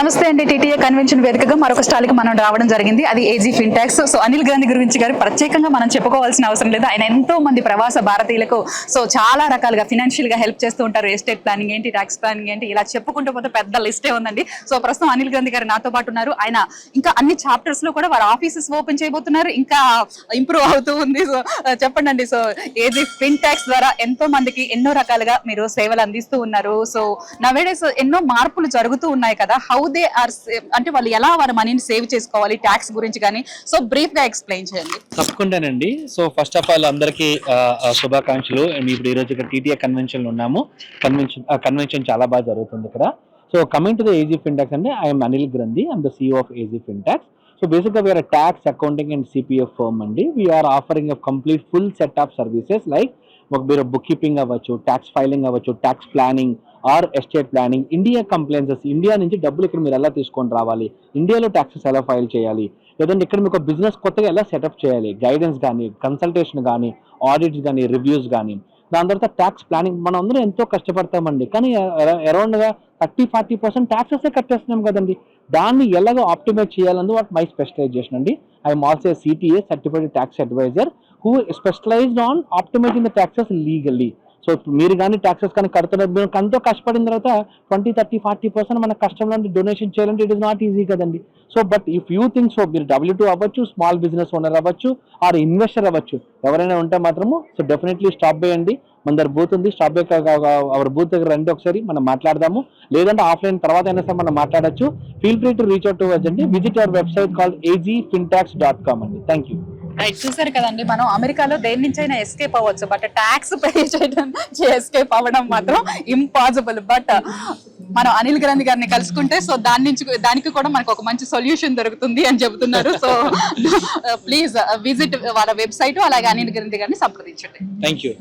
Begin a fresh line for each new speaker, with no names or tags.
నమస్తే అండి. TTA convention వేదికగా మరొక స్టాల్కి మనం రావడం జరిగింది. అది AG Fintax. So Anil Gandhi గురించి గారు ప్రత్యేకంగా మనం చెప్పుకోవాల్సిన అవసరం లేదు. ఆయన ఎంతో మంది ప్రవాస భారతీయులకు చాలా రకాలుగా ఫినాన్షియల్ గా హెల్ప్ చేస్తూ ఉంటారు. ఎస్టేట్ ప్లానింగ్ ఏంటి, ట్యాక్స్ ప్లానింగ్ ఏంటి, ఇలా చెప్పుకుంటూ పోతే పెద్ద లిస్టే ఉందండి. సో ప్రస్తుతం అనిల్ గాంధీ గారు నాతో పాటు ఉన్నారు. ఆయన ఇంకా అన్ని చాప్టర్స్ లో కూడా వారి ఆఫీసెస్ ఓపెన్ చేయబోతున్నారు. ఇంకా ఇంప్రూవ్ అవుతూ ఉంది. సో చెప్పండి అండి. సో ఏజీ ఫిన్టాక్స్ ద్వారా ఎంతో మందికి ఎన్నో రకాలుగా మీరు సేవలు అందిస్తూ ఉన్నారు. సో నవేడేస్ ఎన్నో మార్పులు జరుగుతూ ఉన్నాయి కదా. హౌ దే ఆర్ అంటే వాళ్ళు ఎలా వారి మనీని సేవ్ చేసుకోవాలి, ట్యాక్స్ గురించి కానీ సో బ్రీఫ్ గా ఎక్స్ప్లెయిన్ చేయండి.
తప్పకుండానండి. సో ఫస్ట్ ఆఫ్ ఆల్ అందరికీ శుభాకాంక్షలు. ఇప్పుడు ఈ రోజు ఇక్కడ టీటీఏ కన్వెన్షన్ లో ఉన్నాము. కన్వెన్షన్ చాలా బాగా జరుగుతుంది ఇక్కడ. So coming to the AG Fintax అంటే I'm Anil Granthi, I'm the CEO of AG Fintax. So బేసిక్గా we are tax accounting and CPF firm అండి. We are offering a complete full set of services like మీరు బుక్ కీపింగ్ అవ్వచ్చు, tax filing అవ్వచ్చు, tax planning or estate planning, India compliances, India నుంచి డబ్బులు ఇక్కడ మీరు ఎలా తీసుకొని రావాలి, ఇండియాలో ట్యాక్సెస్ ఎలా ఫైల్ చేయాలి, లేదంటే ఇక్కడ మీకు బిజినెస్ కొత్తగా ఎలా సెటప్ చేయాలి, గైడెన్స్ కానీ, కన్సల్టేషన్ కానీ, ఆడిట్స్ కానీ, రివ్యూస్ కానీ, దాని తర్వాత ట్యాక్స్ ప్లానింగ్. మనం అందరూ ఎంతో కష్టపడతామండి, కానీ అరౌండ్గా 30-40% ట్యాక్సెస్ కట్టేస్తున్నాం కదండి. దాన్ని ఎలాగో ఆప్టిమైజ్ చేయాలని వాట్ మై స్పెషలైజేషన్ అండి. I'm also CTA certified tax advisor who specialised on optimising the taxes legally. So మీరు కానీ ట్యాక్సెస్ కానీ కడుతున్నారు, మీరు ఎంతో కష్టపడిన తర్వాత 20-30-40% మన కష్టంలో డొనేషన్ చేయాలంటే ఇట్ ఇస్ నాట్ ఈజీ కదండి. So but if you think so, మీరు W2 అవ్వచ్చు, స్మాల్ బిజినెస్ ఓనర్ అవ్వచ్చు, ఆర్ ఇన్వెస్టర్ అవ్వచ్చు, ఎవరైనా ఉంటే మాత్రము సో డెఫినెట్లీ స్టాప్ బై అండి. మన దగ్గర బూత్ ఉంది. స్టాప్ బై అవర్ బూత్ దగ్గర రండి, ఒకసారి మనం మాట్లాడదాము. లేదంటే ఆఫ్లైన్ తర్వాత అయినా సరే మనం మాట్లాడచ్చు. Feel free to reach out to us అండి. Visit our website called agfintax.com అండి. Thank you.
చూసారు కదండి, మనం అమెరికాలో దేని నుంచి అయినా ఎస్కేప్ అవ్వచ్చు, బట్ ట్యాక్స్ పే చేయడం ఎస్కేప్ అవ్వడం మాత్రం ఇంపాసిబుల్. బట్ మనం అనిల్ గాంధీ గారిని కలుసుకుంటే సో దానికి కూడా మనకు ఒక మంచి సొల్యూషన్ దొరుకుతుంది అని చెబుతున్నారు. సో ప్లీజ్ విజిట్ వాళ్ళ వెబ్సైట్, అలాగే అనిల్ గాంధీ గారిని సంప్రదించండి.
Thank you.